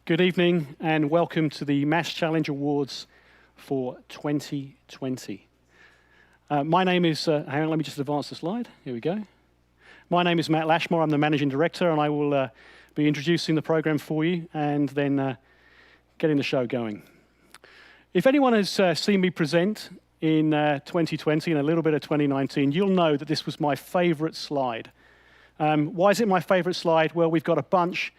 Good evening and welcome to the MassChallenge Awards for 2020. My name is, hang on, let me just advance the slide. Here we go. My name is Matt Lashmore. I'm the Managing Director and I will be introducing the program for you and then getting the show going. If anyone has seen me present in 2020 and a little bit of 2019, you'll know that this was my favorite slide. Why is it my favorite slide? Well, we've got a bunch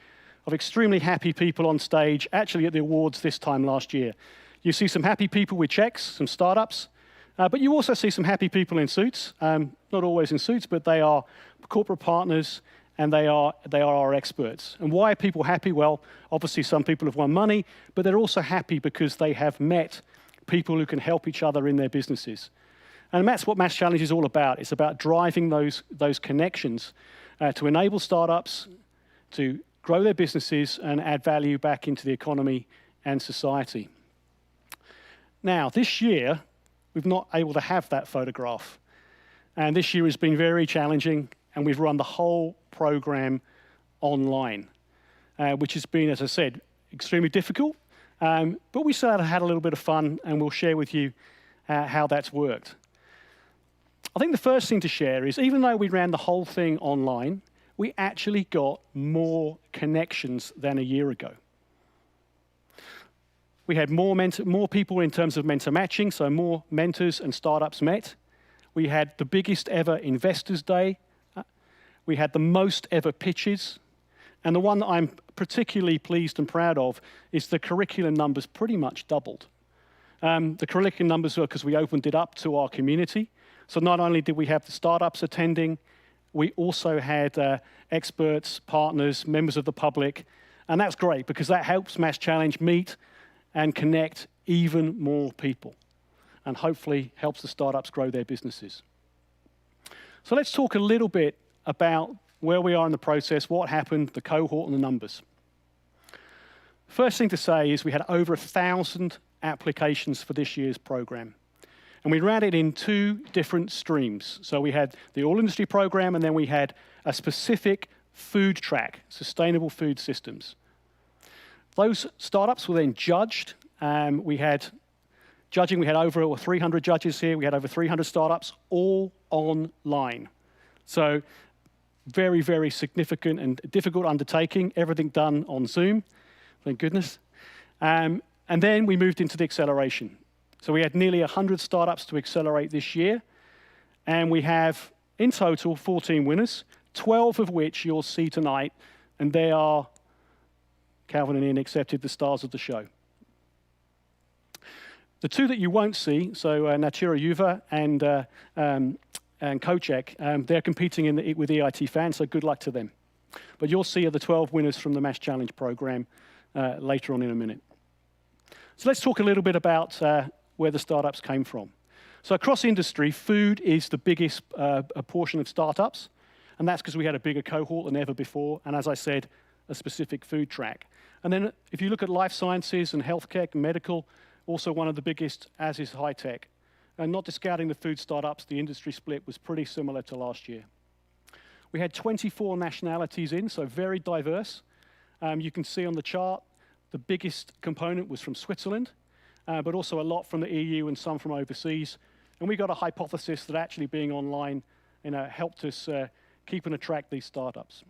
of extremely happy people on stage, actually at the awards this time last year. You see some happy people with checks, some startups, but you also see some happy people in suits. Not always in suits, but they are corporate partners and they are our experts. And why are people happy? Well, obviously some people have won money, but they're also happy because they have met people who can help each other in their businesses. And that's what MassChallenge is all about. It's about driving those connections to enable startups to grow their businesses and add value back into the economy and society. Now, this year, we've not able to have that photograph. And this year has been very challenging, and we've run the whole program online, which has been, as I said, extremely difficult. But we still had a little bit of fun, and we'll share with you how that's worked. I think the first thing to share is, even though we ran the whole thing online, we actually got more connections than a year ago. We had more people in terms of mentor matching, so more mentors and startups met. We had the biggest ever Investors Day. We had the most ever pitches. And the one that I'm particularly pleased and proud of is the curriculum numbers pretty much doubled. The curriculum numbers were because we opened it up to our community. So not only did we have the startups attending, we also had experts, partners, members of the public, and that's great because that helps MassChallenge meet and connect even more people and hopefully helps the startups grow their businesses. So let's talk a little bit about where we are in the process, what happened, the cohort and the numbers. First thing to say is we had over 1,000 applications for this year's program. And we ran it in two different streams. So we had the all-industry program, and then we had a specific food track, sustainable food systems. Those startups were then judged. We had over 300 judges here. We had over 300 startups, all online. So very, very significant and difficult undertaking, everything done on Zoom, thank goodness. And then we moved into the acceleration. So we had nearly 100 startups to accelerate this year, and we have, in total, 14 winners, 12 of which you'll see tonight, and they are, Calvin and Ian accepted, the stars of the show. The two that you won't see, so Natura Juva and Kocek, they're competing with EIT fans, so good luck to them. But you'll see the 12 winners from the MassChallenge program later on in a minute. So let's talk a little bit about where the startups came from. So across industry, food is the biggest portion of startups, and that's because we had a bigger cohort than ever before, and as I said, a specific food track. And then if you look at life sciences and healthcare and medical, also one of the biggest, as is high tech. And not discounting the food startups, the industry split was pretty similar to last year. We had 24 nationalities in, so very diverse. You can see on the chart, the biggest component was from Switzerland, but also a lot from the EU and some from overseas. And we got a hypothesis that actually being online helped us keep and attract these startups.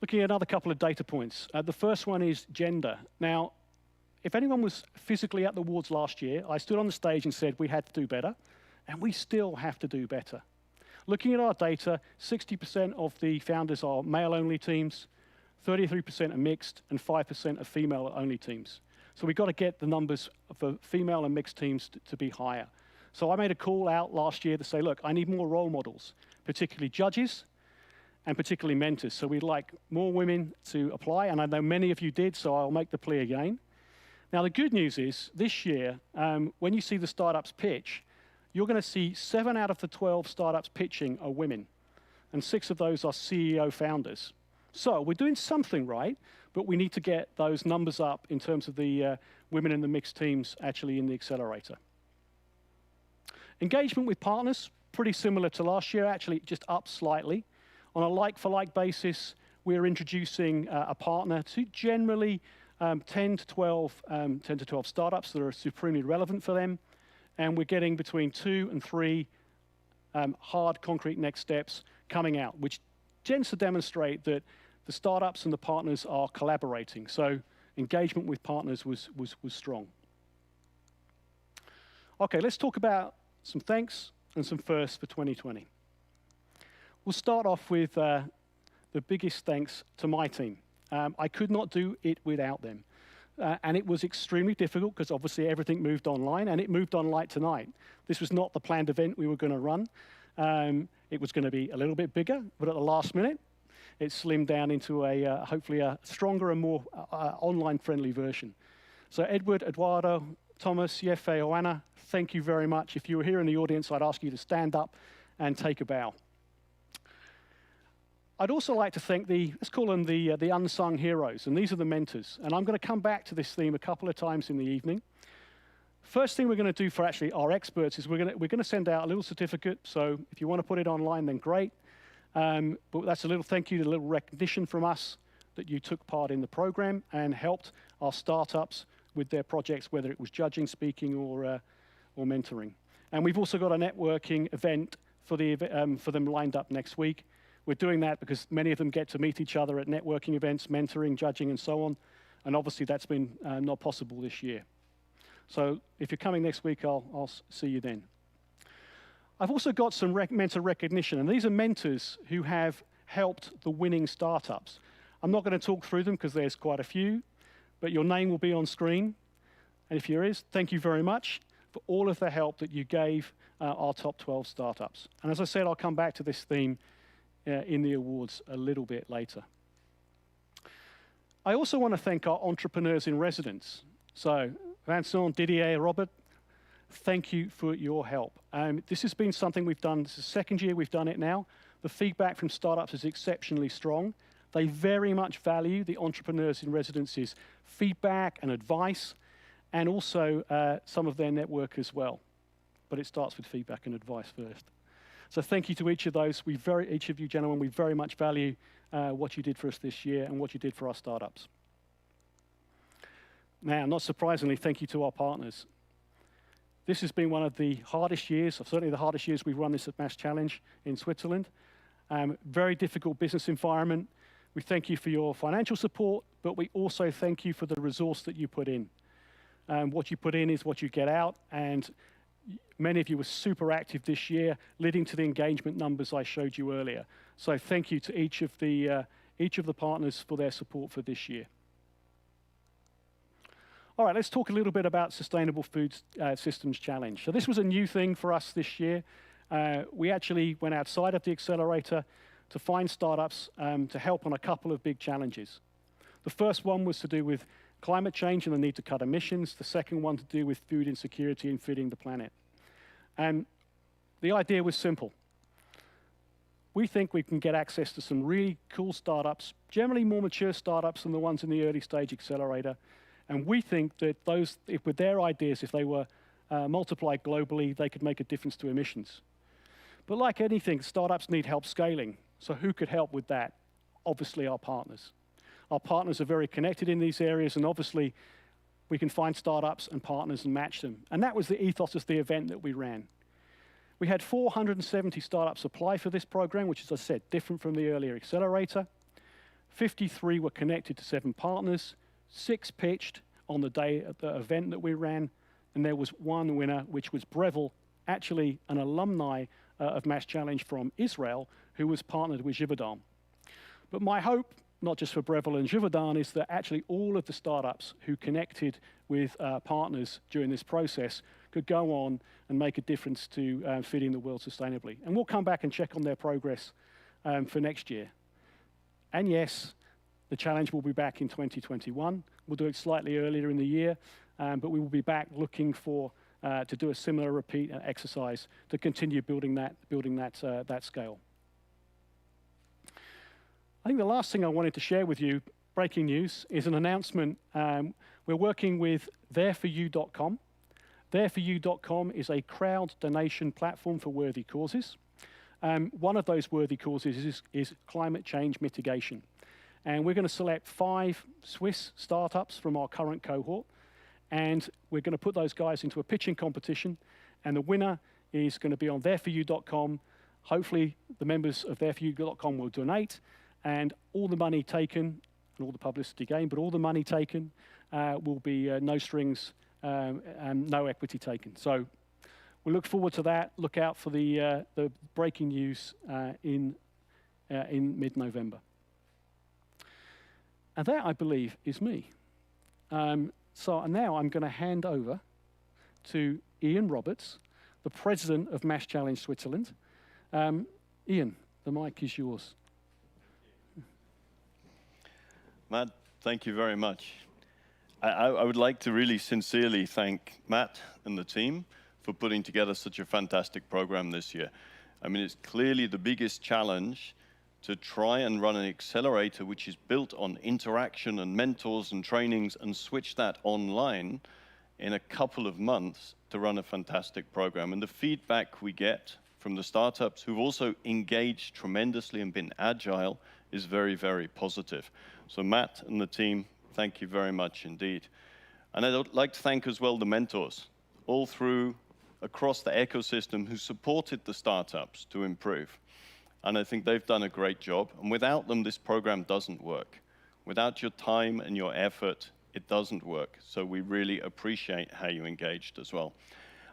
Looking at another couple of data points. The first one is gender. Now, if anyone was physically at the awards last year, I stood on the stage and said we had to do better, and we still have to do better. Looking at our data, 60% of the founders are male-only teams, 33% are mixed, and 5% are female-only teams. So we've got to get the numbers for female and mixed teams to be higher. So I made a call out last year to say, look, I need more role models, particularly judges and particularly mentors. So we'd like more women to apply, and I know many of you did, so I'll make the plea again. Now, the good news is, this year, when you see the startups pitch, you're going to see 7 out of the 12 startups pitching are women, and 6 of those are CEO founders. So we're doing something right, but we need to get those numbers up in terms of the women in the mixed teams actually in the accelerator. Engagement with partners, pretty similar to last year, actually just up slightly. On a like-for-like basis, we're introducing a partner to generally 10 to 12 startups that are supremely relevant for them. And we're getting between 2 and 3 hard, concrete next steps coming out, which tends to demonstrate that the startups and the partners are collaborating. So engagement with partners was strong. Okay, let's talk about some thanks and some firsts for 2020. We'll start off with the biggest thanks to my team. I could not do it without them. And it was extremely difficult because obviously everything moved online, and it moved online tonight. This was not the planned event we were going to run. It was going to be a little bit bigger, but at the last minute, it slimmed down into hopefully a stronger and more online-friendly version. So Edward, Eduardo, Thomas, Yefe, Joanna, thank you very much. If you were here in the audience, I'd ask you to stand up and take a bow. I'd also like to thank let's call them the unsung heroes, and these are the mentors. And I'm going to come back to this theme a couple of times in the evening. First thing we're going to do for actually our experts is we're going to send out a little certificate. So if you want to put it online, then great. But that's a little thank you, a little recognition from us that you took part in the program and helped our startups with their projects, whether it was judging, speaking, or mentoring. And we've also got a networking event for them lined up next week. We're doing that because many of them get to meet each other at networking events, mentoring, judging, and so on. And obviously, that's been not possible this year. So if you're coming next week, I'll see you then. I've also got some mentor recognition, and these are mentors who have helped the winning startups. I'm not going to talk through them because there's quite a few, but your name will be on screen. And if there is, thank you very much for all of the help that you gave our top 12 startups. And as I said, I'll come back to this theme in the awards a little bit later. I also want to thank our entrepreneurs in residence. So Vincent, Didier, Robert, thank you for your help. This has been something we've done. This is the second year we've done it now. The feedback from startups is exceptionally strong. They very much value the entrepreneurs in residence's feedback and advice, and also some of their network as well. But it starts with feedback and advice first. So thank you to each of those. Each of you gentlemen, we very much value what you did for us this year and what you did for our startups. Now, not surprisingly, thank you to our partners. This has been one of the hardest years, certainly the hardest years we've run this at MassChallenge in Switzerland. Very difficult business environment. We thank you for your financial support, but we also thank you for the resource that you put in. What you put in is what you get out, and many of you were super active this year, leading to the engagement numbers I showed you earlier. So thank you to each of the partners for their support for this year. All right, let's talk a little bit about Sustainable Food Systems Challenge. So this was a new thing for us this year. We actually went outside of the accelerator to find startups to help on a couple of big challenges. The first one was to do with climate change and the need to cut emissions. The second one to do with food insecurity and feeding the planet. And the idea was simple. We think we can get access to some really cool startups, generally more mature startups than the ones in the early stage accelerator. And we think that with their ideas, if they were multiplied globally, they could make a difference to emissions. But like anything, startups need help scaling. So who could help with that? Obviously, our partners. Our partners are very connected in these areas, and obviously, we can find startups and partners and match them. And that was the ethos of the event that we ran. We had 470 startups apply for this program, which, as I said, different from the earlier accelerator. 53 were connected to 7 partners. 6 pitched on the day of the event that we ran, and there was one winner, which was Breville, actually an alumni of MassChallenge from Israel, who was partnered with Givaudan. But my hope, not just for Breville and Givaudan, is that actually all of the startups who connected with partners during this process could go on and make a difference to feeding the world sustainably. And we'll come back and check on their progress for next year. And yes, the challenge will be back in 2021. We'll do it slightly earlier in the year, but we will be back looking to do a similar repeat exercise to continue building that scale. I think the last thing I wanted to share with you, breaking news, is an announcement. We're working with thereforyou.com. Thereforyou.com is a crowd donation platform for worthy causes. One of those worthy causes is climate change mitigation. And we're going to select 5 Swiss startups from our current cohort. And we're going to put those guys into a pitching competition. And the winner is going to be on thereforyou.com. Hopefully, the members of thereforyou.com will donate. And all the money taken, and all the publicity gained, but all the money taken will be no strings and no equity taken. So we look forward to that. Look out for the breaking news in mid-November. And that, I believe, is me. So now I'm going to hand over to Ian Roberts, the president of MassChallenge Switzerland. Ian, the mic is yours. Matt, thank you very much. I would like to really sincerely thank Matt and the team for putting together such a fantastic program this year. I mean, it's clearly the biggest challenge to try and run an accelerator which is built on interaction and mentors and trainings and switch that online in a couple of months to run a fantastic program. And the feedback we get from the startups who've also engaged tremendously and been agile is very, very positive. So Matt and the team, thank you very much indeed. And I'd like to thank as well the mentors all through across the ecosystem who supported the startups to improve. And I think they've done a great job. And without them, this program doesn't work. Without your time and your effort, it doesn't work. So we really appreciate how you engaged as well.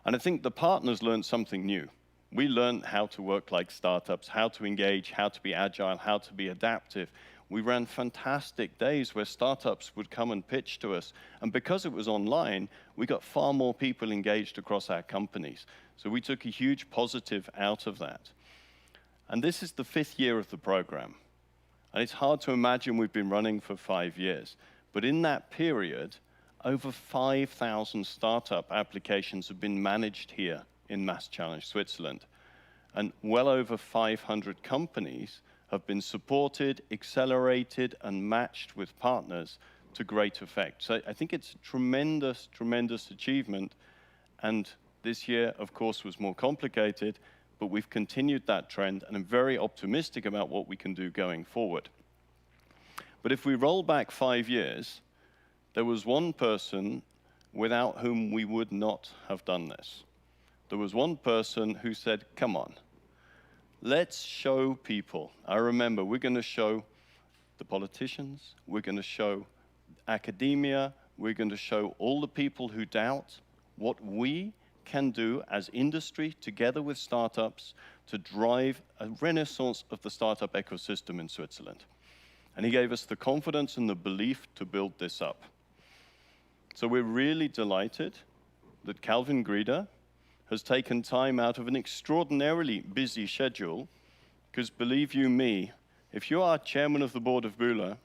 And I think the partners learned something new. We learned how to work like startups, how to engage, how to be agile, how to be adaptive. We ran fantastic days where startups would come and pitch to us. And because it was online, we got far more people engaged across our companies. So we took a huge positive out of that. And this is the 5th year of the program. And it's hard to imagine we've been running for 5 years. But in that period, over 5,000 startup applications have been managed here in MassChallenge Switzerland. And well over 500 companies have been supported, accelerated, and matched with partners to great effect. So I think it's a tremendous, tremendous achievement. And this year, of course, was more complicated, but we've continued that trend, and I'm very optimistic about what we can do going forward. But if we roll back 5 years, there was one person without whom we would not have done this. There was one person who said, come on, let's show people. I remember we're going to show the politicians, we're going to show academia, we're going to show all the people who doubt what we can do as industry together with startups to drive a renaissance of the startup ecosystem in Switzerland. And he gave us the confidence and the belief to build this up. So we're really delighted that Calvin Grieder has taken time out of an extraordinarily busy schedule, because believe you me, if you are chairman of the board of Bühler,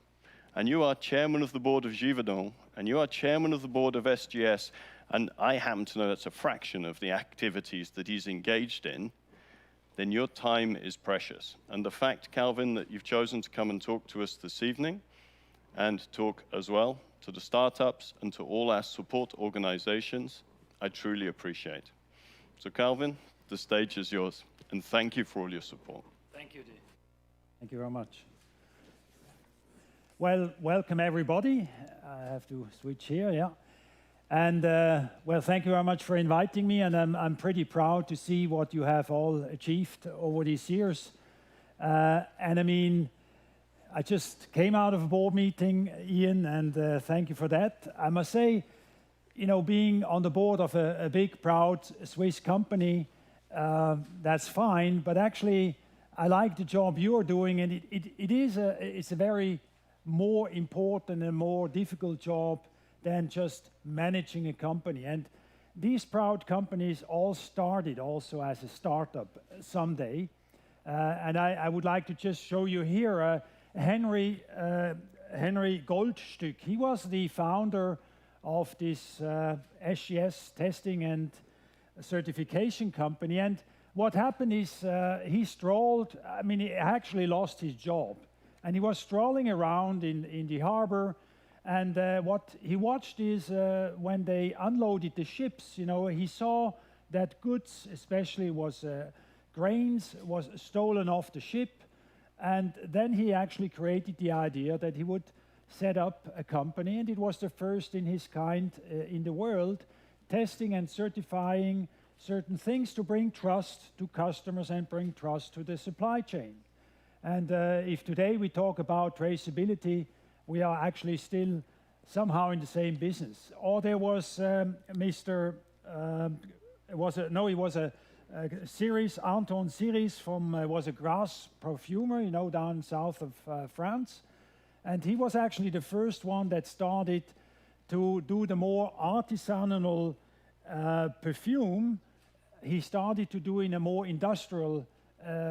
and you are chairman of the board of Givaudan, and you are chairman of the board of SGS, and I happen to know that's a fraction of the activities that he's engaged in, then your time is precious. And the fact, Calvin, that you've chosen to come and talk to us this evening, and talk as well to the startups and to all our support organizations, I truly appreciate. So Calvin, the stage is yours, and thank you for all your support. Thank you, Dave. Thank you very much. Well, welcome everybody. I have to switch here, yeah. And well, thank you very much for inviting me, and I'm pretty proud to see what you have all achieved over these years. And I mean, I just came out of a board meeting, Ian, and thank you for that. I must say, you know, being on the board of a big, proud Swiss company, that's fine, but actually, I like the job you're doing, and it's a very more important and more difficult job than just managing a company. And these proud companies all started also as a startup someday. And I would like to just show you here Henry Goldstück. He was the founder of this SGS testing and certification company. And what happened is he strolled, I mean, he actually lost his job. And he was strolling around in the harbor. And what he watched is when they unloaded the ships, you know, he saw that goods, especially was grains, was stolen off the ship. And then he actually created the idea that he would set up a company, and it was the first in his kind in the world, testing and certifying certain things to bring trust to customers and bring trust to the supply chain. And if today we talk about traceability, we are actually still somehow in the same business. Or there was he was a series, Anton Series from, was a grass perfumer, you know, down south of France. And he was actually the first one that started to do the more artisanal perfume. He started to do in a more industrial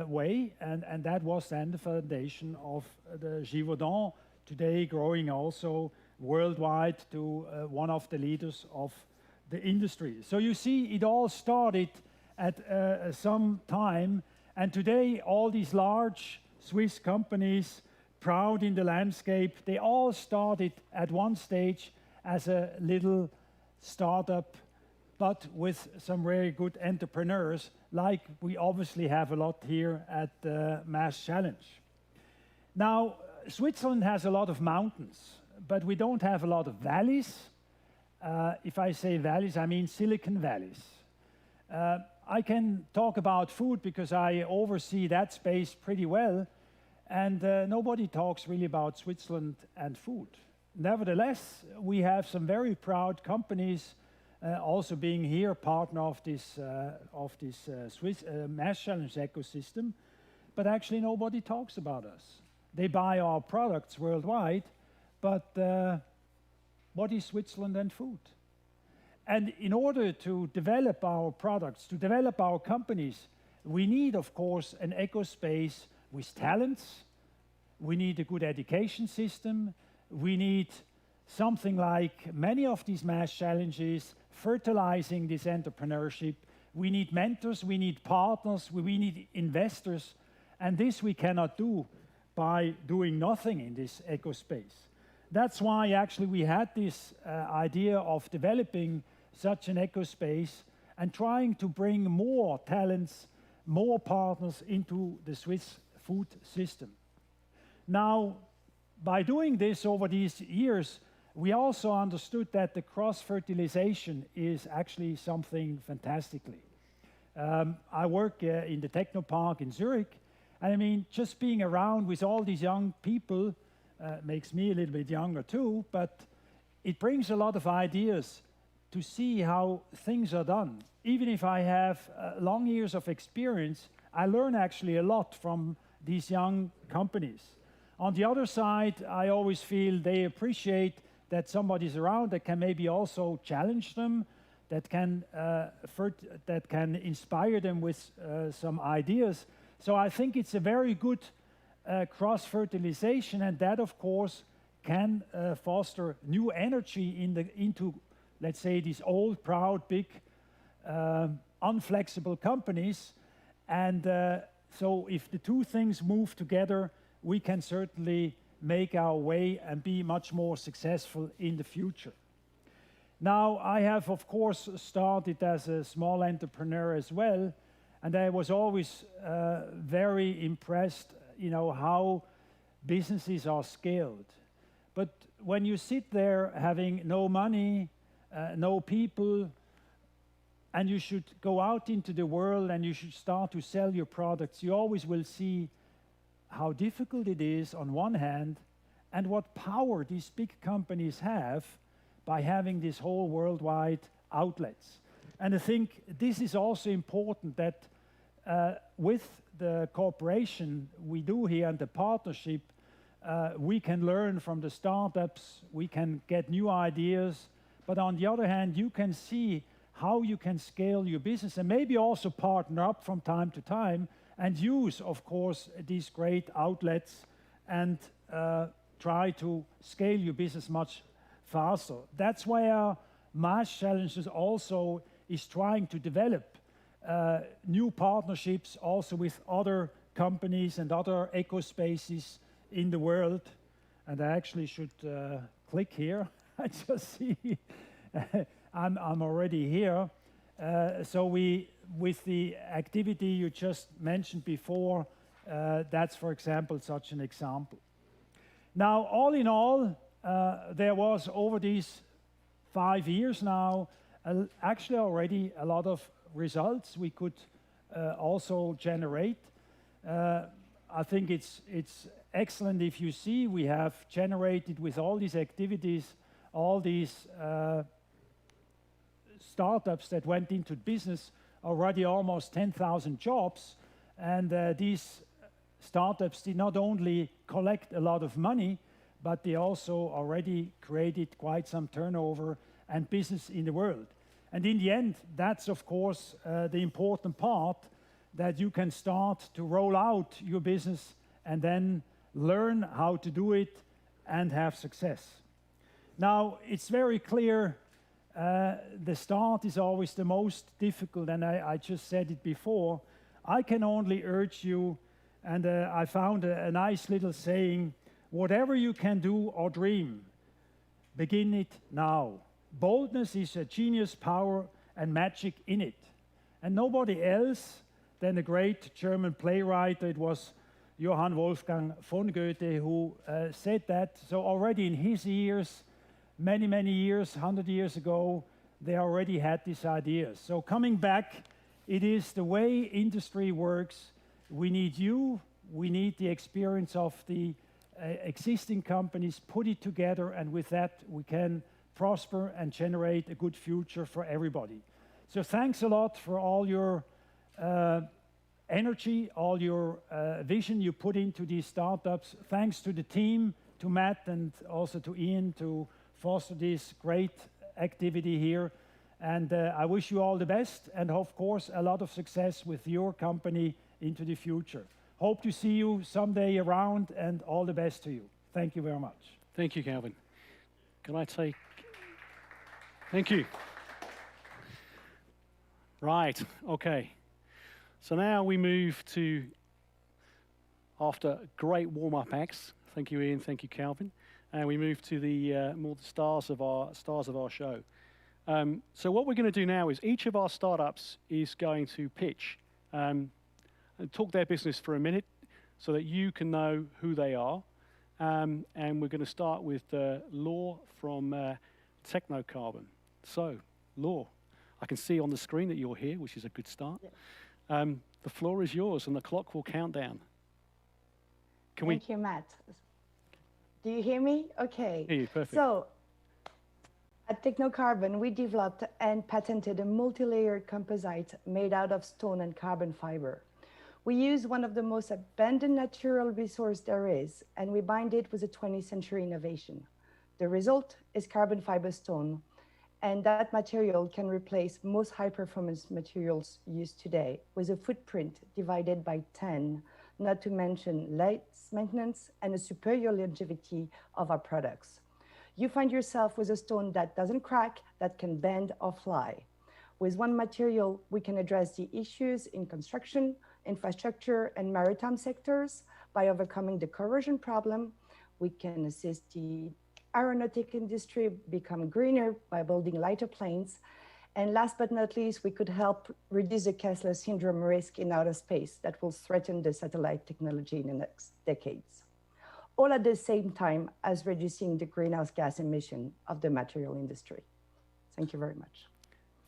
way, and that was then the foundation of the Givaudan, today growing also worldwide to one of the leaders of the industry. So you see, it all started at some time, and today all these large Swiss companies, proud in the landscape, they all started at one stage as a little startup, but with some very good entrepreneurs, like we obviously have a lot here at MassChallenge. Now, Switzerland has a lot of mountains, but we don't have a lot of valleys. If I say valleys, I mean Silicon Valleys. I can talk about food because I oversee that space pretty well, and nobody talks really about Switzerland and food. Nevertheless, we have some very proud companies also being here partner of this Swiss MassChallenge ecosystem, but actually nobody talks about us. They buy our products worldwide, but what is Switzerland and food? And in order to develop our products, to develop our companies, we need, of course, an ecospace with talents. We need a good education system. We need something like many of these mass challenges, fertilizing this entrepreneurship. We need mentors, we need partners, we need investors, and this we cannot do by doing nothing in this ecospace. That's why actually we had this idea of developing such an ecospace and trying to bring more talents, more partners into the Swiss food system. Now, by doing this over these years, we also understood that the cross-fertilization is actually something fantastically. I work in the Technopark in Zurich, and I mean, just being around with all these young people makes me a little bit younger too, but it brings a lot of ideas to see how things are done. Even if I have long years of experience, I learn actually a lot from these young companies. On the other side, I always feel they appreciate that somebody's around that can maybe also challenge them, that can inspire them with some ideas. So I think it's a very good cross-fertilization, and that, of course, can foster new energy into, let's say, these old, proud, big, unflexible companies. And so if the two things move together, we can certainly make our way and be much more successful in the future. Now, I have, of course, started as a small entrepreneur as well, and I was always very impressed, you know, how businesses are scaled. But when you sit there having no money, no people, and you should go out into the world and you should start to sell your products, you always will see how difficult it is on one hand, and what power these big companies have by having this whole worldwide outlets. And I think this is also important that with the cooperation we do here and the partnership, we can learn from the startups, we can get new ideas, but on the other hand, you can see how you can scale your business and maybe also partner up from time to time and use, of course, these great outlets and try to scale your business much faster. That's why our MassChallenges also is trying to develop new partnerships also with other companies and other ecospaces in the world. And I actually should click here. I just see I'm already here. So with the activity you just mentioned before, That's, for example, such an example. Now, all in all, there was over these 5 years now, actually already a lot of results we could also generate. I think it's excellent if you see we have generated with all these activities, all these startups that went into business already almost 10,000 jobs. And these startups did not only collect a lot of money, but they also already created quite some turnover and business in the world. And in the end, that's of course the important part, that you can start to roll out your business and then learn how to do it and have success. Now, it's very clear the start is always the most difficult, and I just said it before. I can only urge you, and I found a nice little saying, whatever you can do or dream, begin it now. Boldness is a genius power and magic in it. And nobody else than a great German playwright, it was Johann Wolfgang von Goethe, who said that. So already in his years, many, many years, 100 years ago, they already had these ideas. So coming back, it is the way industry works. We need you, we need the experience of the existing companies, put it together, and with that we can prosper and generate a good future for everybody. So thanks a lot for all your energy, all your vision you put into these startups. Thanks to the team, to Matt and also to Ian to foster this great activity here. And I wish you all the best, and of course a lot of success with your company into the future. Hope to see you someday around, and all the best to you. Thank you very much. Thank you, Calvin. Can I take... Thank you. Right, okay. So now we move to, after great warm-up acts, thank you, Ian, thank you, Calvin, and we move to the more the stars of our show. So what we're going to do now is each of our startups is going to pitch and talk their business for a minute so that you can know who they are. And we're going to start with Law from Technocarbon. So, Law, I can see on the screen that you're here, which is a good start. Yeah. The floor is yours, and the clock will count down. Thank you, Matt. Do you hear me? Okay. Hear you, perfect. So, at Technocarbon, we developed and patented a multi-layered composite made out of stone and carbon fiber. We use one of the most abundant natural resource there is, and we bind it with a 20th century innovation. The result is carbon fiber stone, and that material can replace most high-performance materials used today with a footprint divided by 10, not to mention less maintenance and a superior longevity of our products. You find yourself with a stone that doesn't crack, that can bend or fly. With one material, we can address the issues in construction, infrastructure, and maritime sectors by overcoming the corrosion problem. We can assist the aeronautic industry become greener by building lighter planes. And last but not least, we could help reduce the Kessler syndrome risk in outer space that will threaten the satellite technology in the next decades, all at the same time as reducing the greenhouse gas emission of the material industry. Thank you very much.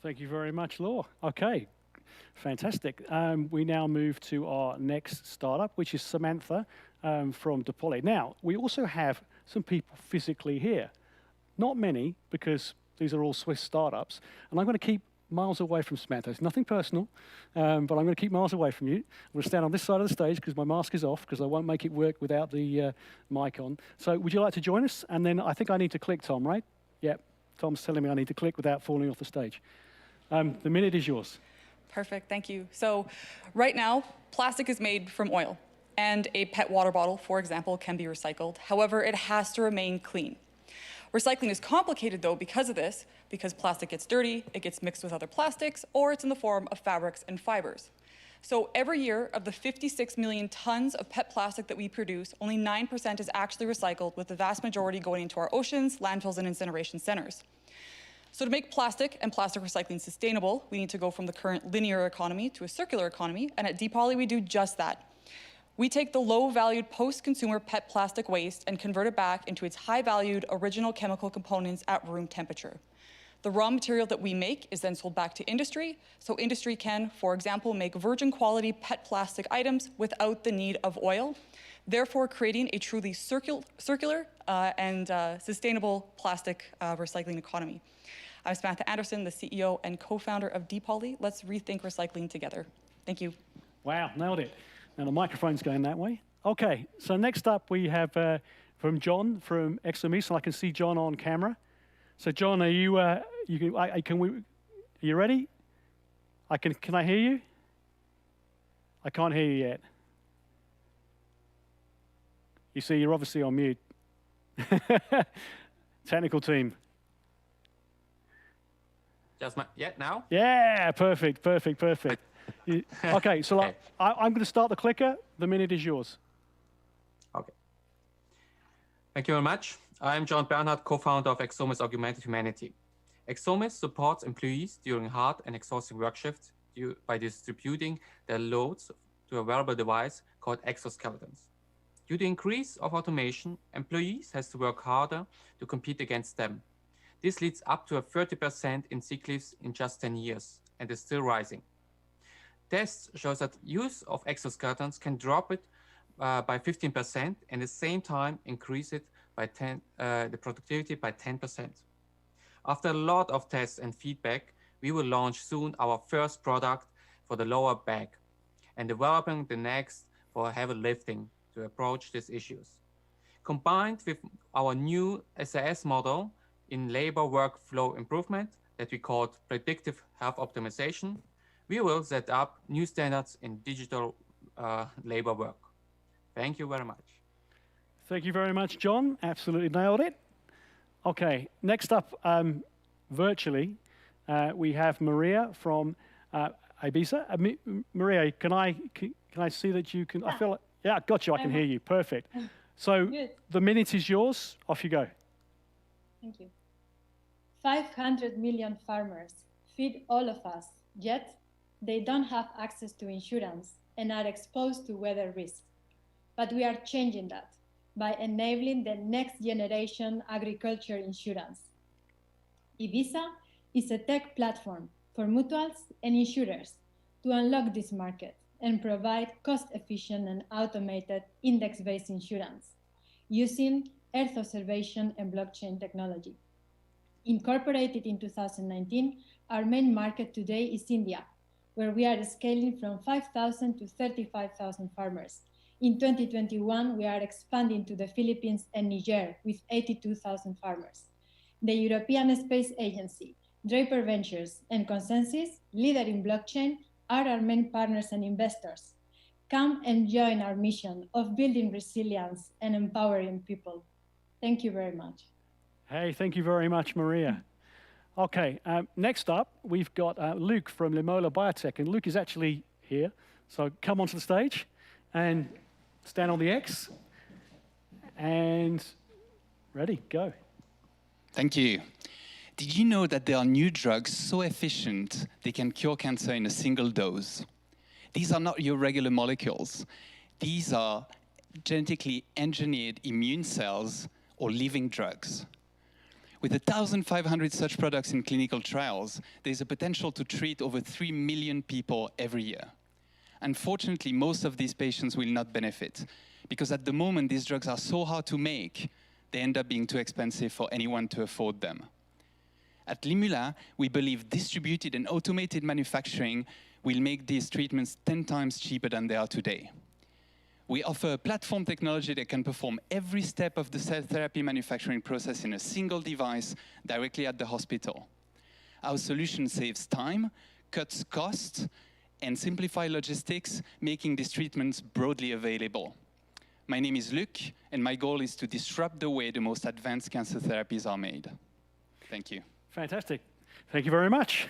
Thank you very much, Law. Okay, fantastic. We now move to our next startup, which is Samantha from DePoly. Now, we also have some people physically here. Not many, because these are all Swiss startups. And I'm going to keep miles away from Samantha. It's nothing personal, but I'm going to keep miles away from you. I'm going to stand on this side of the stage because my mask is off, because I won't make it work without the mic on. So would you like to join us? And then I think I need to click, Tom, right? Yep. Tom's telling me I need to click without falling off the stage. The minute is yours. Perfect, thank you. So right now, plastic is made from oil, and a PET water bottle, for example, can be recycled. However, it has to remain clean. Recycling is complicated, though, because of this, because plastic gets dirty, it gets mixed with other plastics, or it's in the form of fabrics and fibers. So every year, of the 56 million tons of PET plastic that we produce, only 9% is actually recycled, with the vast majority going into our oceans, landfills, and incineration centers. So to make plastic and plastic recycling sustainable, we need to go from the current linear economy to a circular economy, and at DePoly we do just that. We take the low-valued post-consumer PET plastic waste and convert it back into its high-valued original chemical components at room temperature. The raw material that we make is then sold back to industry, so industry can, for example, make virgin quality PET plastic items without the need of oil, therefore creating a truly circular and sustainable plastic recycling economy. I'm Samantha Anderson, the CEO and co-founder of Depoly. Let's rethink recycling together. Thank you. Wow, nailed it. Now the microphone's going that way. Okay, so next up we have from John from ExoMIS. I can see John on camera. So John, are you are you ready? Can I hear you? I can't hear you yet. You see, you're obviously on mute. Technical team. Now? Yeah, perfect. Okay, so Okay. I'm going to start the clicker. The minute is yours. Okay. Thank you very much. I'm John Bernhard, co-founder of ExoMIS Augmented Humanity. ExoMIS supports employees during hard and exhausting work shifts by distributing their loads to a wearable device called exoskeletons. Due to increase of automation, employees has to work harder to compete against them. This leads up to a 30% in sick leaves in just 10 years and is still rising. Tests show that use of exoskeletons can drop it by 15% and at the same time increase it by the productivity by 10%. After a lot of tests and feedback, we will launch soon our first product for the lower back and developing the next for heavy lifting to approach these issues. Combined with our new SAS model in labor workflow improvement that we call predictive health optimization, we will set up new standards in digital labor work. Thank you very much. Thank you very much, John. Absolutely nailed it. Okay, next up, virtually, we have Maria from Ibiza. Maria, can I see that you can? I feel like, yeah, got you. I can hear you. Perfect. So Good. the minute is yours. Off you go. Thank you. 500 million farmers feed all of us, yet they don't have access to insurance and are exposed to weather risks. But we are changing that by enabling the next generation agriculture insurance. Ibiza is a tech platform for mutuals and insurers to unlock this market and provide cost-efficient and automated index-based insurance using Earth observation and blockchain technology. Incorporated in 2019, our main market today is India, where we are scaling from 5,000 to 35,000 farmers. In 2021, we are expanding to the Philippines and Niger with 82,000 farmers. The European Space Agency, Draper Ventures, and Consensus, leader in blockchain, are our main partners and investors. Come and join our mission of building resilience and empowering people. Thank you very much. Hey, thank you very much, Maria. Okay, next up, we've got Luke from Limola Biotech, and Luke is actually here. So come onto the stage and stand on the X, and ready, go. Thank you. Did you know that there are new drugs so efficient they can cure cancer in a single dose? These are not your regular molecules. These are genetically engineered immune cells or living drugs. With 1,500 such products in clinical trials, there's a potential to treat over 3 million people every year. Unfortunately, most of these patients will not benefit because at the moment, these drugs are so hard to make, they end up being too expensive for anyone to afford them. At Limola, we believe distributed and automated manufacturing will make these treatments 10 times cheaper than they are today. We offer a platform technology that can perform every step of the cell therapy manufacturing process in a single device directly at the hospital. Our solution saves time, cuts costs, and simplifies logistics, making these treatments broadly available. My name is Luc, and my goal is to disrupt the way the most advanced cancer therapies are made. Thank you. Fantastic. Thank you very much.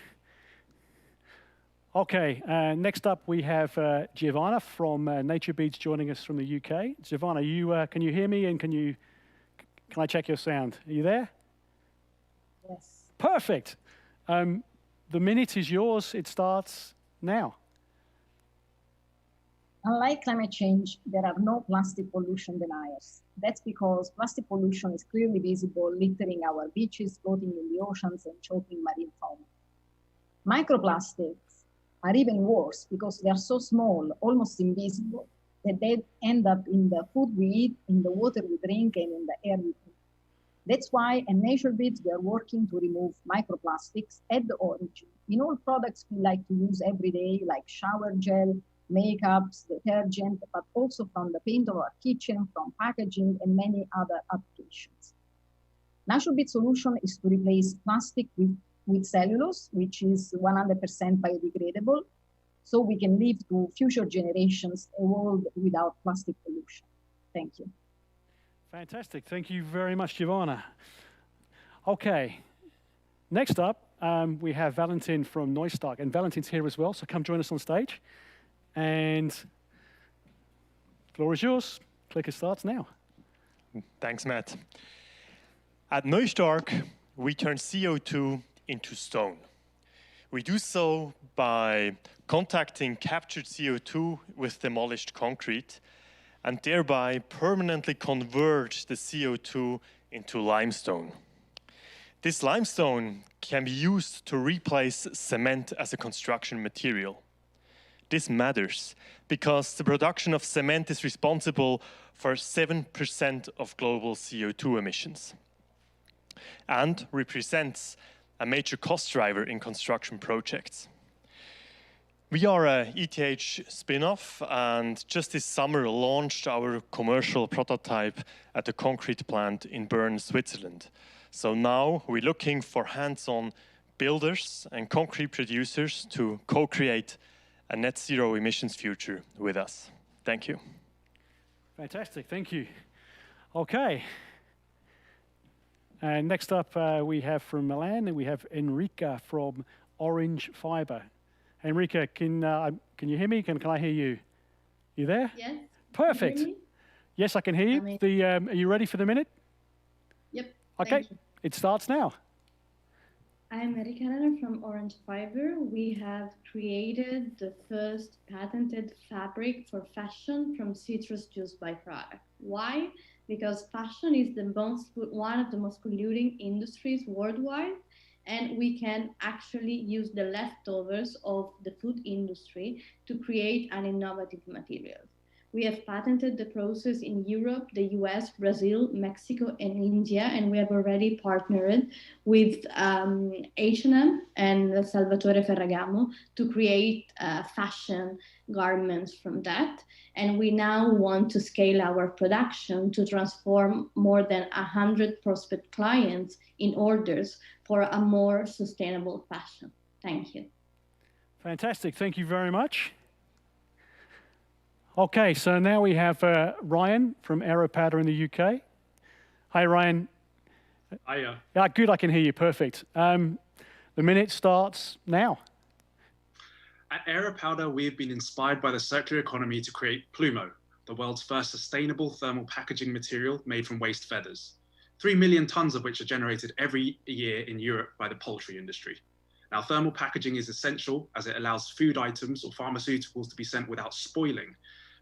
Okay, next up we have Giovanna from Nature Beads joining us from the UK. Giovanna, can you hear me and can I check your sound? Are you there? Yes. Perfect. The minute is yours. It starts now. Unlike climate change, there are no plastic pollution deniers. That's because plastic pollution is clearly visible, littering our beaches, floating in the oceans, and choking marine fauna. Microplastics are even worse because they are so small, almost invisible, that they end up in the food we eat, in the water we drink, and in the air we breathe. That's why at NatureBits we are working to remove microplastics at the origin in all products we like to use every day, like shower gel, makeups, detergent, but also from the paint of our kitchen, from packaging, and many other applications. NatureBits solution is to replace plastic with cellulose, which is 100% biodegradable, so we can live to future generations a world without plastic pollution. Thank you. Fantastic. Thank you very much, Giovanna. Okay. Next up, we have Valentin from Neustark, and Valentin's here as well, so come join us on stage. And floor is yours. Clicker starts now. Thanks, Matt. At Neustark, we turn CO2 into stone. We do so by contacting captured CO2 with demolished concrete and thereby permanently convert the CO2 into limestone. This limestone can be used to replace cement as a construction material. This matters because the production of cement is responsible for 7% of global CO2 emissions and represents a major cost driver in construction projects. We are a ETH spin-off, and just this summer launched our commercial prototype at the concrete plant in Bern, Switzerland. So now we're looking for hands-on builders and concrete producers to co-create a net zero emissions future with us. Thank you. Fantastic, thank you. Okay. And next up, we have from Milan, and we have Enrica from Orange Fiber. Enrica, can you hear me? Can I hear you? You there? Yes. Perfect. Can you hear me? Yes, I can hear you. Are you ready for the minute? Yep. Okay, it starts now. I'm Enrica Arena from Orange Fiber. We have created the first patented fabric for fashion from citrus juice byproduct. Why? Because fashion is one of the most polluting industries worldwide, and we can actually use the leftovers of the food industry to create an innovative material. We have patented the process in Europe, the US, Brazil, Mexico, and India, and we have already partnered with H&M and Salvatore Ferragamo to create fashion garments from that. And we now want to scale our production to transform more than 100 prospect clients in orders for a more sustainable fashion. Thank you. Fantastic, thank you very much. Okay, so now we have Ryan from Aeropowder in the UK. Hi, Ryan. Hiya. Yeah, good, I can hear you, perfect. The minute starts now. At Aeropowder, we have been inspired by the circular economy to create Plumo, the world's first sustainable thermal packaging material made from waste feathers, 3 million tons of which are generated every year in Europe by the poultry industry. Now, thermal packaging is essential as it allows food items or pharmaceuticals to be sent without spoiling.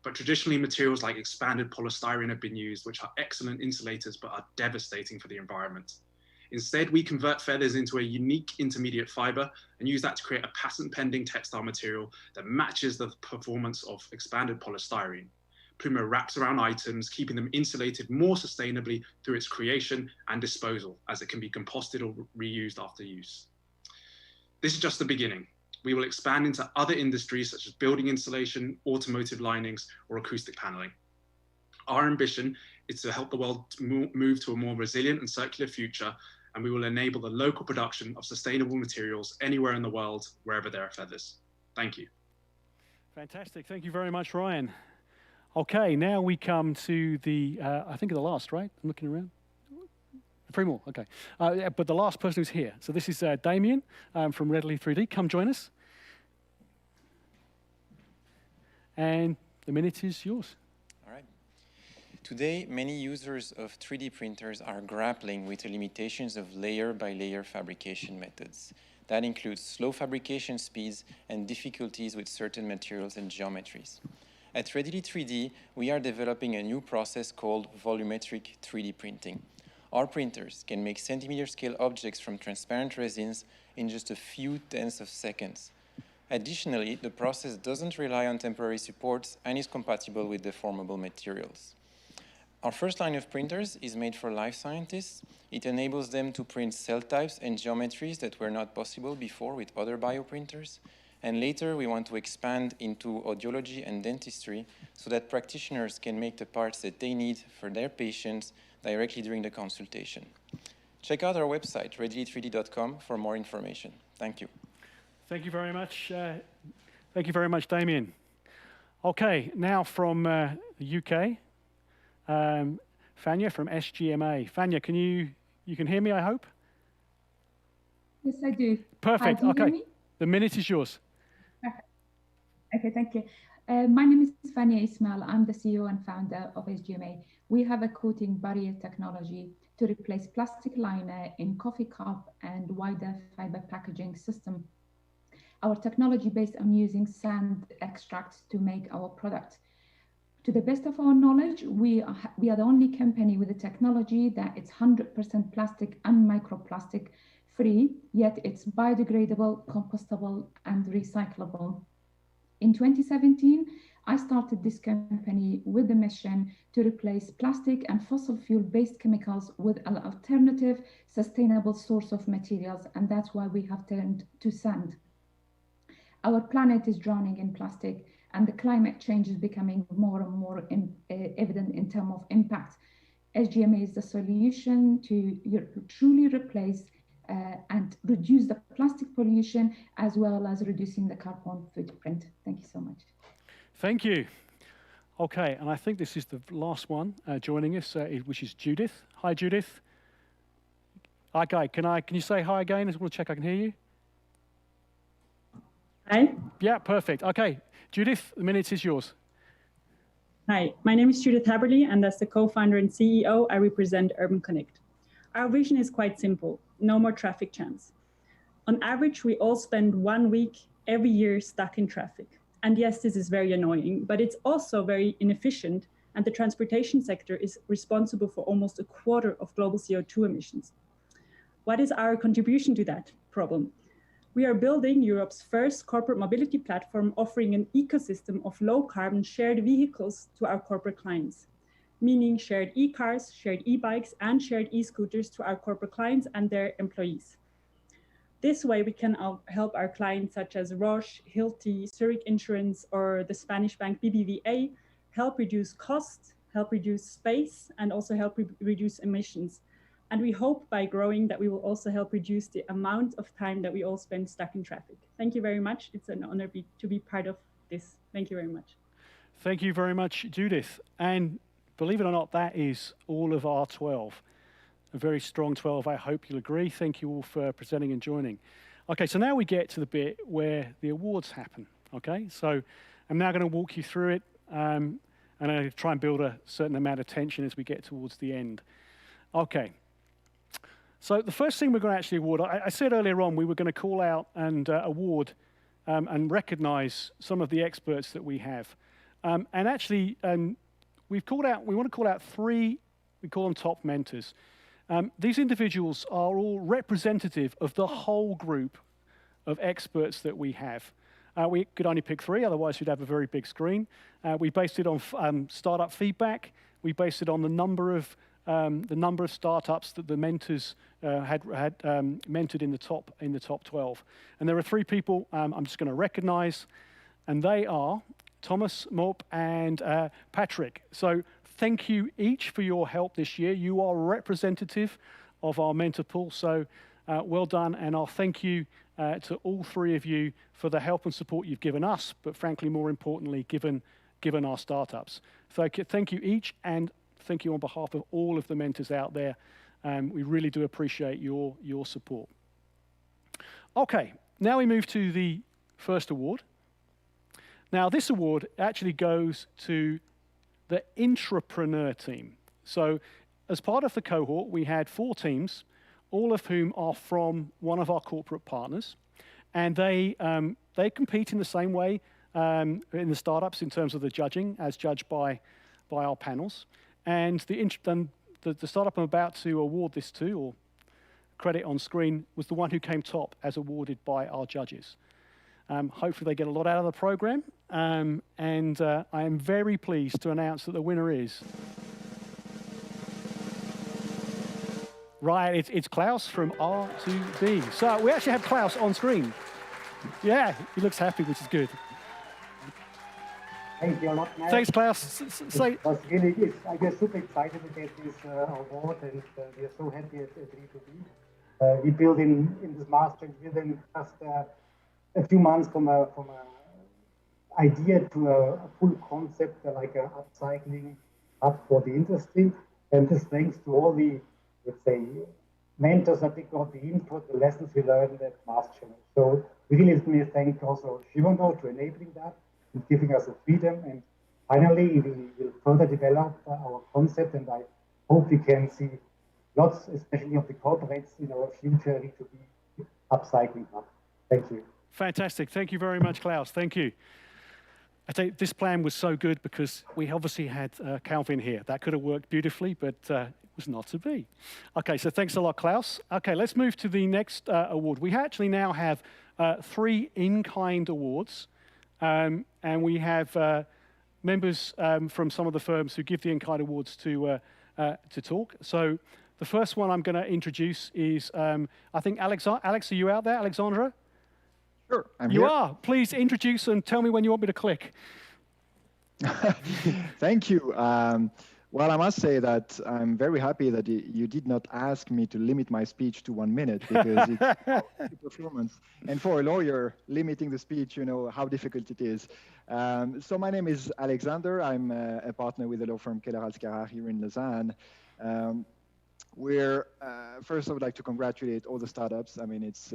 But traditionally, materials like expanded polystyrene have been used, which are excellent insulators, but are devastating for the environment. Instead, we convert feathers into a unique intermediate fiber and use that to create a patent-pending textile material that matches the performance of expanded polystyrene. Plumo wraps around items, keeping them insulated more sustainably through its creation and disposal, as it can be composted or reused after use. This is just the beginning. We will expand into other industries such as building insulation, automotive linings, or acoustic paneling. Our ambition is to help the world move to a more resilient and circular future, and we will enable the local production of sustainable materials anywhere in the world, wherever there are feathers. Thank you. Fantastic, thank you very much, Ryan. Okay, now we come to the, I think the last, right? I'm looking around. 3 more, okay. But the last person who's here. So this is Damien from Readily 3D. Come join us. And the minute is yours. All right. Today, many users of 3D printers are grappling with the limitations of layer-by-layer fabrication methods. That includes slow fabrication speeds and difficulties with certain materials and geometries. At Readily 3D, we are developing a new process called volumetric 3D printing. Our printers can make centimeter-scale objects from transparent resins in just a few tenths of seconds. Additionally, the process doesn't rely on temporary supports and is compatible with deformable materials. Our first line of printers is made for life scientists. It enables them to print cell types and geometries that were not possible before with other bioprinters. And later, we want to expand into audiology and dentistry so that practitioners can make the parts that they need for their patients directly during the consultation. Check out our website, readily3d.com, for more information. Thank you. Thank you very much. Thank you very much, Damien. Okay, now from the UK, Fanya from SGMA. Fanya, you can hear me, I hope? Yes, I do. Perfect. Hi, do you okay, hear me? the minute is yours. Perfect. Okay, thank you. My name is Fanya Ismail. I'm the CEO and founder of SGMA. We have a coating barrier technology to replace plastic liner in coffee cup and wider fiber packaging system. Our technology based on using sand extracts to make our product. To the best of our knowledge, we are the only company with a technology that it's 100% plastic and microplastic free, yet it's biodegradable, compostable, and recyclable. In 2017, I started this company with the mission to replace plastic and fossil fuel-based chemicals with an alternative, sustainable source of materials, and that's why we have turned to sand. Our planet is drowning in plastic, and the climate change is becoming more and more evident in terms of impact. SGMA is the solution to truly replace and reduce the plastic pollution, as well as reducing the carbon footprint. Thank you so much. Thank you. Okay, and I think this is the last one joining us, which is Judith. Hi, Judith. Okay, can you say hi again? I just want to check I can hear you. Hi. Yeah, perfect. Okay, Judith, the minute is yours. Hi, my name is Judith Häberli, and as the co-founder and CEO, I represent Urban Connect. Our vision is quite simple: no more traffic jams. On average, we all spend 1 week every year stuck in traffic. And yes, this is very annoying, but it's also very inefficient, and the transportation sector is responsible for almost 1/4 of global CO2 emissions. What is our contribution to that problem? We are building Europe's first corporate mobility platform, offering an ecosystem of low-carbon shared vehicles to our corporate clients, meaning shared e-cars, shared e-bikes, and shared e-scooters to our corporate clients and their employees. This way, we can help our clients such as Roche, Hilti, Zurich Insurance, or the Spanish bank BBVA help reduce costs, help reduce space, and also help reduce emissions. And we hope by growing that we will also help reduce the amount of time that we all spend stuck in traffic. Thank you very much. It's an honor to be part of this. Thank you very much. Thank you very much, Judith. And believe it or not, that is all of our 12. A very strong 12, I hope you'll agree. Thank you all for presenting and joining. Okay, so now we get to the bit where the awards happen, okay? So I'm now going to walk you through it, and I'm going to try and build a certain amount of tension as we get towards the end. Okay, so the first thing we're going to actually award, I said earlier on we were going to call out and award and recognize some of the experts that we have. And actually, we want to call out 3, we call them top mentors. These individuals are all representative of the whole group of experts that we have. We could only pick 3, otherwise we'd have a very big screen. We based it on startup feedback. We based it on the number of startups that the mentors had mentored in the top 12. And there are 3 people I'm just going to recognize, and they are Thomas, Mop, and Patrick. So thank you each for your help this year. You are representative of our mentor pool, so well done, and I'll thank you to all 3 of you for the help and support you've given us, but frankly, more importantly, given our startups. So thank you each, and thank you on behalf of all of the mentors out there. We really do appreciate your support. Okay, now we move to the first award. Now, this award actually goes to the Intrapreneur Team. So as part of the cohort, we had 4 teams, all of whom are from one of our corporate partners. And they compete in the same way in the startups in terms of the judging, as judged by our panels. And the startup I'm about to award this to, or credit on screen, was the one who came top as awarded by our judges. Hopefully they get a lot out of the program. I am very pleased to announce that the winner is... Right, it's Klaus from R2B. So we actually have Klaus on screen. Yeah, he looks happy, which is good. Thank you a lot, Matt. Thanks, Klaus. It was really, I get super excited to get this award, and we are so happy at R2B. We built in this MassChallenge within just a few months from a idea to a full concept, like an upcycling hub for the industry. And this thanks to all the, let's say, mentors that we got, the input, the lessons we learned at MassChallenge. So we really let me thank also Giovanna to enabling that and giving us the freedom. And finally, we will further develop our concept, and I hope we can see lots, especially of the corporates, in our future B2B upcycling hub. Thank you. Fantastic. Thank you very much, Klaus. Thank you. I tell you, this plan was so good because we obviously had Calvin here. That could have worked beautifully, but it was not to be. Okay, so thanks a lot, Klaus. Okay, let's move to the next award. We actually now have 3 in-kind awards, and we have members from some of the firms who give the in-kind awards to talk. So the first one I'm going to introduce is, I think, Alex, are you out there, Alexandra? Sure, I'm here. You are. Please introduce and tell me when you want me to click. Thank you. Well, I must say that I'm very happy that you did not ask me to limit my speech to 1 minute, because it's performance. And for a lawyer, limiting the speech, you know how difficult it is. So my name is Alexander. I'm a partner with the law firm Keller Alscarar here in Lausanne. First, I would like to congratulate all the startups. I mean, it's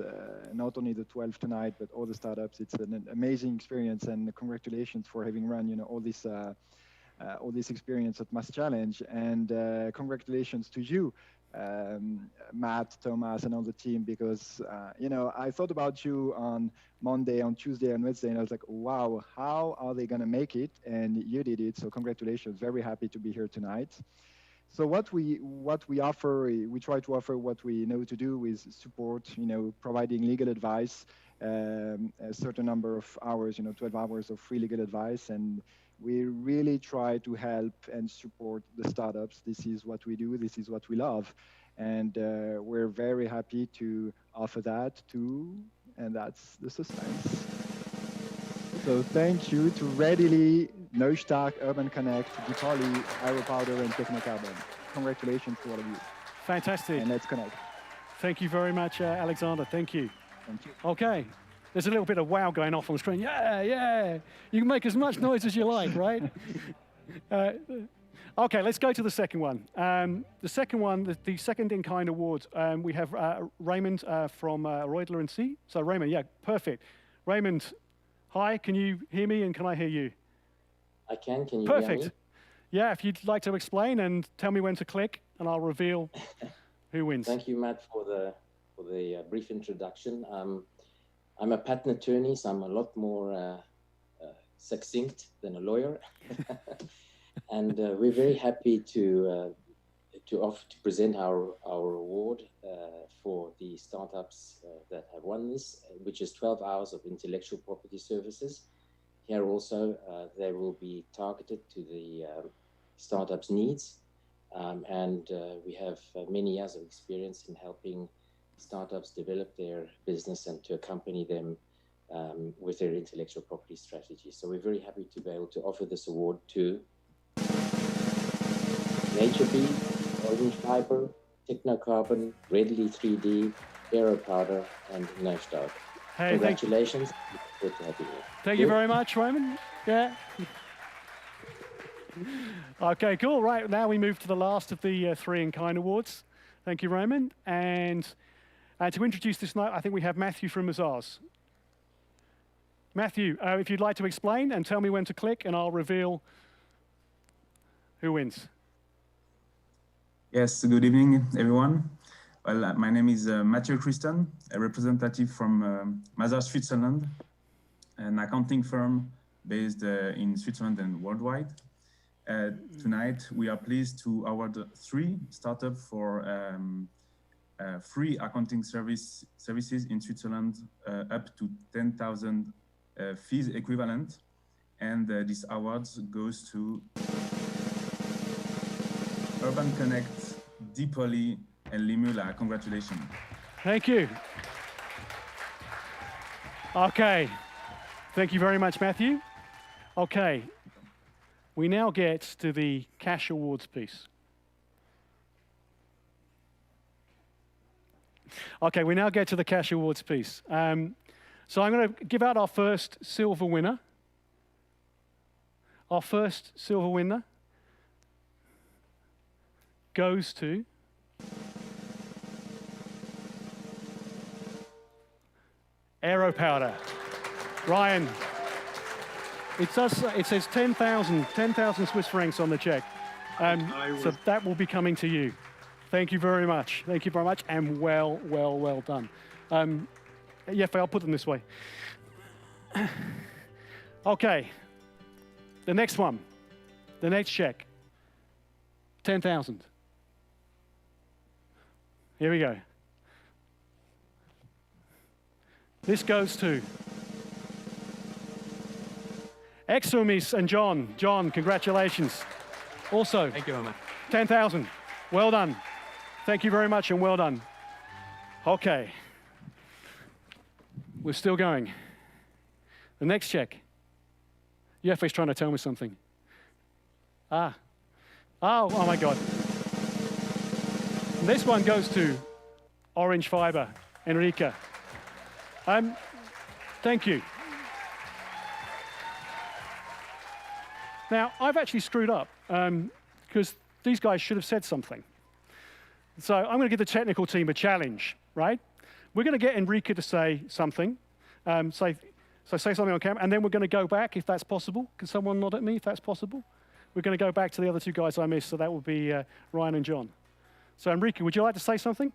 not only the 12 tonight, but all the startups. It's an amazing experience, and congratulations for having run, you know, all this experience at MassChallenge. And congratulations to you, Matt, Thomas, and all the team, because, you know, I thought about you on Monday, on Tuesday, and Wednesday, and I was like, wow, how are they going to make it? And you did it. So congratulations. Very happy to be here tonight. So what we offer, we try to offer what we know to do is support, you know, providing legal advice, a certain number of hours, you know, 12 hours of free legal advice. And we really try to help and support the startups. This is what we do. This is what we love. And we're very happy to offer that too. And that's the suspense. So thank you to Readily, Neustark, Urban Connect, Dipali, Aeropowder, and Technocarbon. Congratulations to all of you. Fantastic. And let's connect. Thank you very much, Alexander. Thank you. Thank you. Okay. There's a little bit of wow going off on the screen. Yeah, yeah. You can make as much noise as you like, right? Okay, let's go to the second one. The second one, the second in-kind award, we have Raymond from Reutler & C. So Raymond, yeah, perfect. Raymond, hi, can you hear me and can I hear you? I can you perfect. Hear me? Yeah, if you'd like to explain and tell me when to click and I'll reveal who wins. Thank you, Matt, for the brief introduction. I'm a patent attorney, so I'm a lot more succinct than a lawyer. And we're very happy to present our award for the startups that have won this, which is 12 hours of intellectual property services. Here also, they will be targeted to the startups' needs. And we have many years of experience in helping startups develop their business and to accompany them with their intellectual property strategy. So we're very happy to be able to offer this award to NatureBee, Orange Fiber, Technocarbon, Readily 3D, Aeropowder, and Neustark. Hey, congratulations. Good to have you here. Thank you very much, Raymond. Yeah. Okay, cool. Right, now we move to the last of the 3 in-kind awards. Thank you, Raymond. And to introduce this night, I think we have Matthew from Mazars. Matthew, if you'd like to explain and tell me when to click, and I'll reveal who wins. Yes, good evening, everyone. Well, my name is Matthew Christen, a representative from Mazars, Switzerland, an accounting firm based in Switzerland and worldwide. Tonight, we are pleased to award 3 startups for free accounting services in Switzerland up to 10,000 fees equivalent. And this award goes to Urban Connect, Deepoli, and Limula. Congratulations. Thank you. Okay. Thank you very much, Matthew. Okay. We now get to the cash awards piece. Okay, we now get to the cash awards piece. So I'm going to give out our first silver winner. Our first silver winner goes to Aero Powder. Ryan, it says 10,000 Swiss francs on the check. So that will be coming to you. Thank you very much. Thank you very much, and well done. Jeppe, I'll put them this way. Okay. The next one, the next check, 10,000. Here we go. This goes to Exumis and John. John, congratulations. Also, thank you, Emma. 10,000. Well done. Thank you very much and well done. Okay. We're still going. The next check. Jeffrey's trying to tell me something. Oh my God. And this one goes to Orange Fiber, Enrica. Thank you. Now, I've actually screwed up because these guys should have said something. So I'm going to give the technical team a challenge, right? We're going to get Enrica to say something. So say something on camera, and then we're going to go back, if that's possible. Can someone nod at me, if that's possible? We're going to go back to the other 2 guys I missed, so that would be Ryan and John. So Enrica, would you like to say something?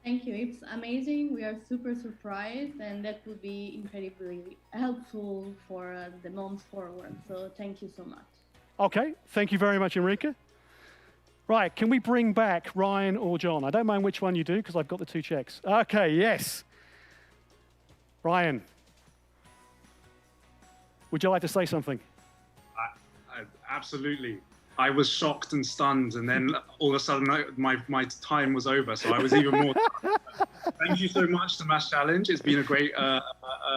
Thank you. It's amazing. We are super surprised, and that would be incredibly helpful for the months forward. So thank you so much. Okay, thank you very much, Enrica. Right, can we bring back Ryan or John? I don't mind which one you do, because I've got the 2 checks. Okay, yes. Ryan, would you like to say something? Absolutely. I was shocked and stunned, and then all of a sudden my time was over, so I was even more. Thank you so much to MassChallenge. It's been a great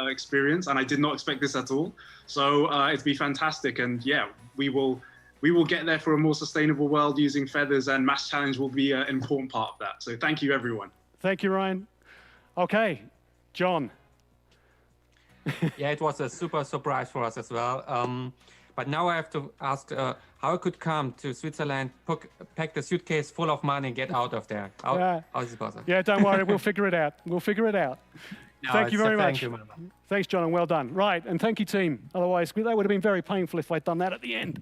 experience, and I did not expect this at all. So it's been fantastic, and yeah, we will get there for a more sustainable world using feathers, and MassChallenge will be an important part of that. So thank you, everyone. Thank you, Ryan. Okay, John. Yeah, it was a super surprise for us as well. But now I have to ask how I could come to Switzerland, pack the suitcase full of money and get out of there. How is it possible? Yeah, don't worry, we'll figure it out. We'll figure it out. No, thank you very much. Thank you, Thanks, John, and well done. Right, and thank you, team. Otherwise, that would have been very painful if I'd done that at the end.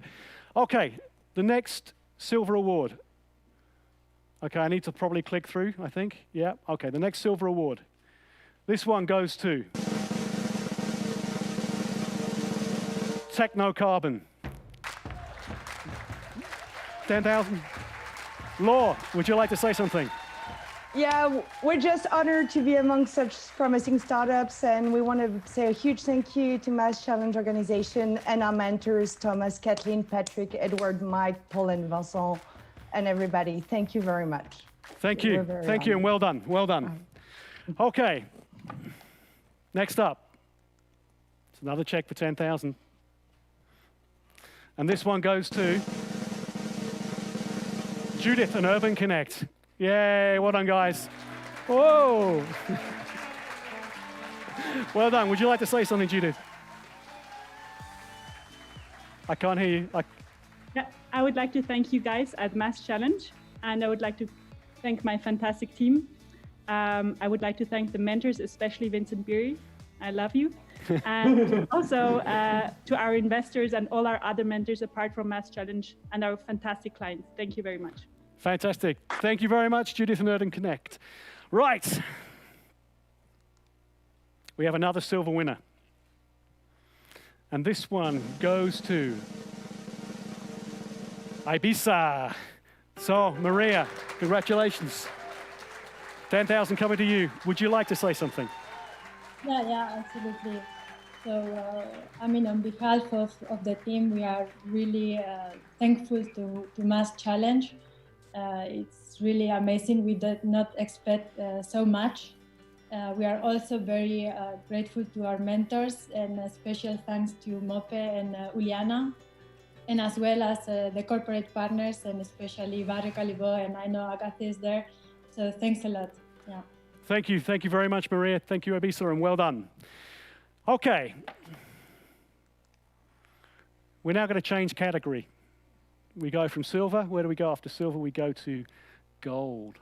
Okay, the next silver award. Okay, I need to probably click through, I think. Yeah, okay, the next silver award. This one goes to Technocarbon. 10,000. Laura, would you like to say something? Yeah, we're just honored to be among such promising startups, and we want to say a huge thank you to MassChallenge organization and our mentors, Thomas, Kathleen, Patrick, Edward, Mike, Paul, and Vincent, and everybody. Thank you very much. Thank you. Thank you, and well done. Well done. Okay. Next up, it's another check for 10,000. And this one goes to Judith and Urban Connect. Yay, well done, guys. Whoa. Well done. Would you like to say something, Judith? I can't hear you. Yeah, I would like to thank you guys at MassChallenge, and I would like to thank my fantastic team. I would like to thank the mentors, especially Vincent Beery. I love you. And also to our investors and all our other mentors apart from MassChallenge and our fantastic clients. Thank you very much. Fantastic. Thank you very much, Judith and Urban Connect. Right. We have another silver winner. And this one goes to Ibiza. So, Maria, congratulations. 10,000 coming to you. Would you like to say something? Yeah, absolutely. So, I mean, on behalf of the team, we are really thankful to MassChallenge. It's really amazing. We did not expect so much. We are also very grateful to our mentors, and a special thanks to Mope and Uliana, and as well as the corporate partners, and especially Barre Calibó, and I know Agathe is there. So thanks a lot. Yeah. Thank you very much, Maria. Thank you, Ibiza, and well done. Okay. We're now going to change category. We go from silver. Where do we go after silver? We go to gold.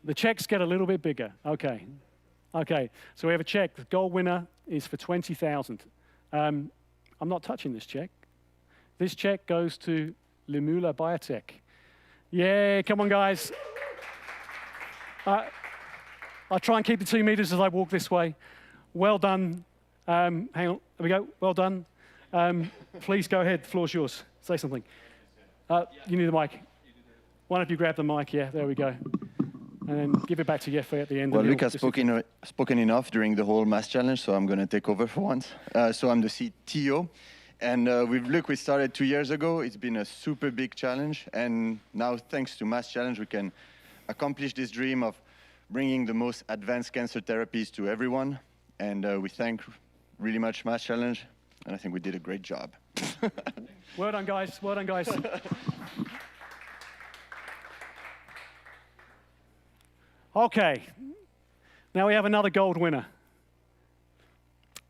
The checks get a little bit bigger. Okay. So we have a check. The gold winner is for 20,000. I'm not touching this check. This check goes to Limula Biotech. Yay, come on, guys. I'll try and keep the 2 meters as I walk this way. Well done. Hang on, there we go. Well done. Please go ahead. The floor's yours. Say something. You need the mic. One of you grab the mic. Yeah, there we go. And then give it back to Jeppe at the end. Well, Luc has spoken enough during the whole MassChallenge, so I'm going to take over for once. So I'm the CTO. And with Luc, we started 2 years ago. It's been a super big challenge. And now, thanks to MassChallenge, we can accomplish this dream of bringing the most advanced cancer therapies to everyone. And we thank really much MassChallenge. And I think we did a great job. Well done, guys. Well done, guys. Okay, now we have another gold winner.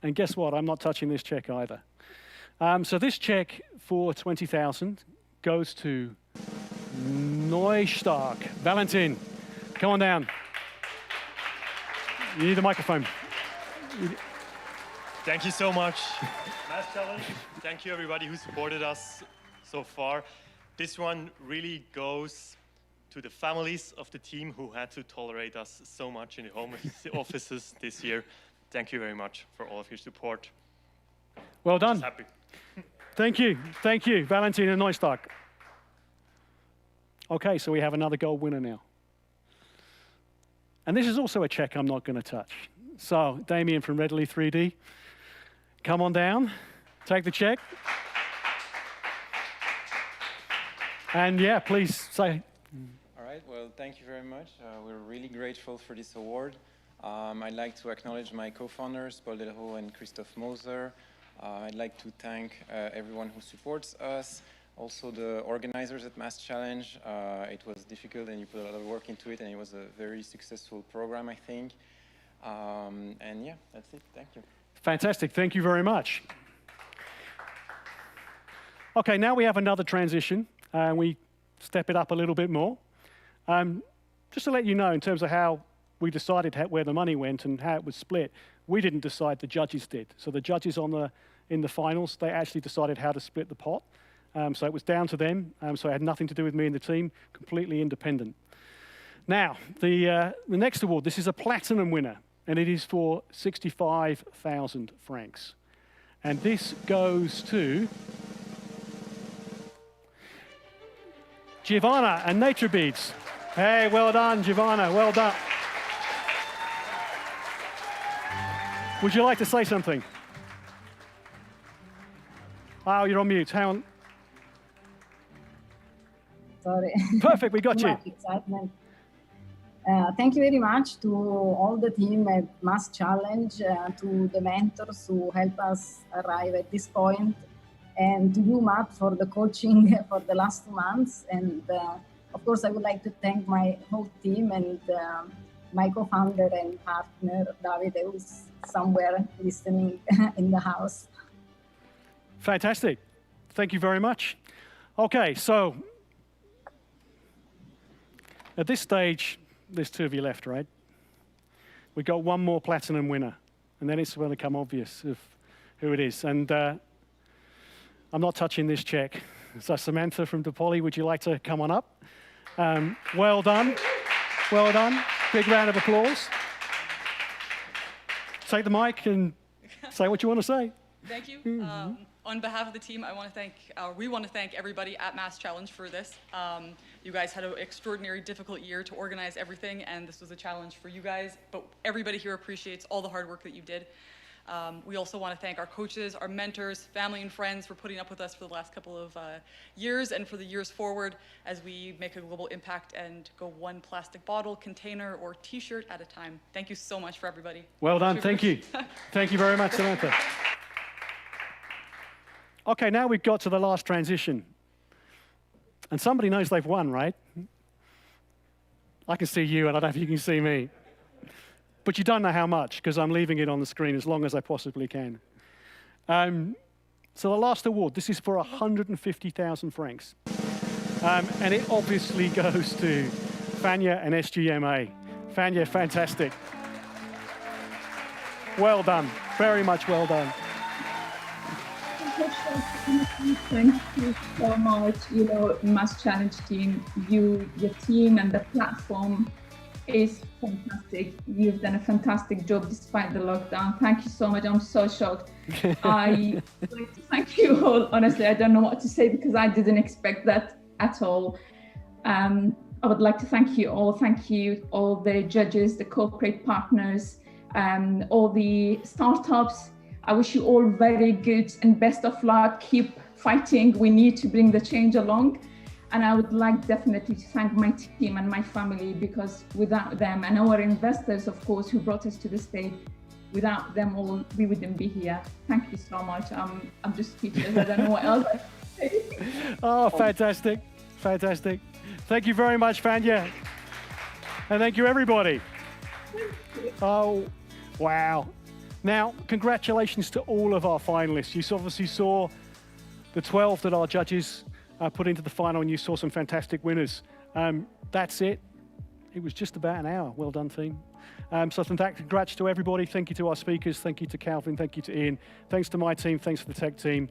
And guess what? I'm not touching this check either. So this check for 20,000 goes to Neustark. Valentin, come on down. You need the microphone. Thank you so much, MassChallenge. Thank you, everybody who supported us so far. This one really goes to the families of the team who had to tolerate us so much in the home offices this year. Thank you very much for all of your support. Well done. Just happy. Thank you, Valentin and Neustark. Okay, so we have another gold winner now. And this is also a check I'm not going to touch. So, Damien from Readily 3D, come on down, take the check. And yeah, please say. All right, well, thank you very much. We're really grateful for this award. I'd like to acknowledge my co-founders, Paul Delho and Christoph Moser. I'd like to thank everyone who supports us, also the organizers at MassChallenge. It was difficult and you put a lot of work into it, and it was a very successful program, I think. And yeah, that's it. Thank you. Fantastic. Thank you very much. Okay, now we have another transition, and we step it up a little bit more. Just to let you know, in terms of how we decided where the money went and how it was split, we didn't decide, the judges did. So the judges in the finals, they actually decided how to split the pot. So it was down to them. So it had nothing to do with me and the team, completely independent. Now, the next award, this is a platinum winner, and it is for 65,000 francs. And this goes to Giovanna and Nature Beads. Hey, well done, Giovanna, well done. Would you like to say something? Oh, you're on mute. Hang on. Sorry. Perfect, we got you. Excitement. Thank you very much to all the team at MassChallenge, to the mentors who helped us arrive at this point, and to you, Matt, for the coaching for the last 2 months. And of course, I would like to thank my whole team and my co-founder and partner, David, who's somewhere listening in the house. Fantastic. Thank you very much. Okay, so at this stage, there's 2 of you left, right? We've got 1 more platinum winner, and then it's going to become obvious of who it is. And I'm not touching this check. So Samantha from DePoly, would you like to come on up? Well done. Well done. Big round of applause. Take the mic and Say what you want to say. Thank you. On behalf of the team, we want to thank everybody at MassChallenge for this. You guys had an extraordinary, difficult year to organize everything, and this was a challenge for you guys, but everybody here appreciates all the hard work that you did. We also want to thank our coaches, our mentors, family and friends for putting up with us for the last couple of years and for the years forward as we make a global impact and go one plastic bottle, container, or t-shirt at a time. Thank you so much for everybody. Well done, thank you. Thank you very much, Samantha. Okay, now we've got to the last transition. And somebody knows they've won, right? I can see you, and I don't know if you can see me. But you don't know how much, because I'm leaving it on the screen as long as I possibly can. So the last award, this is for 150,000 francs. And it obviously goes to Fanya and SGMA. Fanya, fantastic. Well done, very much well done. Thank you so much, MassChallenge team. Your team and the platform is fantastic. You've done a fantastic job despite the lockdown. Thank you so much. I'm so shocked. I like to thank you all. Honestly, I don't know what to say because I didn't expect that at all. I would like to thank you all. Thank you, all the judges, the corporate partners, all the startups. I wish you all very good and best of luck. Keep fighting. We need to bring the change along. And I would like definitely to thank my team and my family, because without them, and our investors, of course, who brought us to this stage, without them all, we wouldn't be here. Thank you so much. I'm just speechless. I don't know what else I can say. Oh, fantastic. Fantastic. Thank you very much, Fanya. And thank you, everybody. Oh, wow. Now, congratulations to all of our finalists. You obviously saw the 12 that our judges put into the final, and you saw some fantastic winners. That's it. It was just about an hour. Well done, team. So congrats to everybody. Thank you to our speakers. Thank you to Calvin. Thank you to Ian. Thanks to my team. Thanks to the tech team.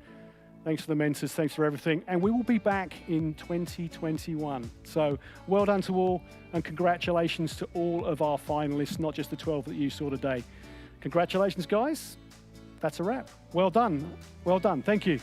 Thanks for the mentors. Thanks for everything. And we will be back in 2021. So well done to all, and congratulations to all of our finalists, not just the 12 that you saw today. Congratulations, guys. That's a wrap. Well done. Well done. Thank you.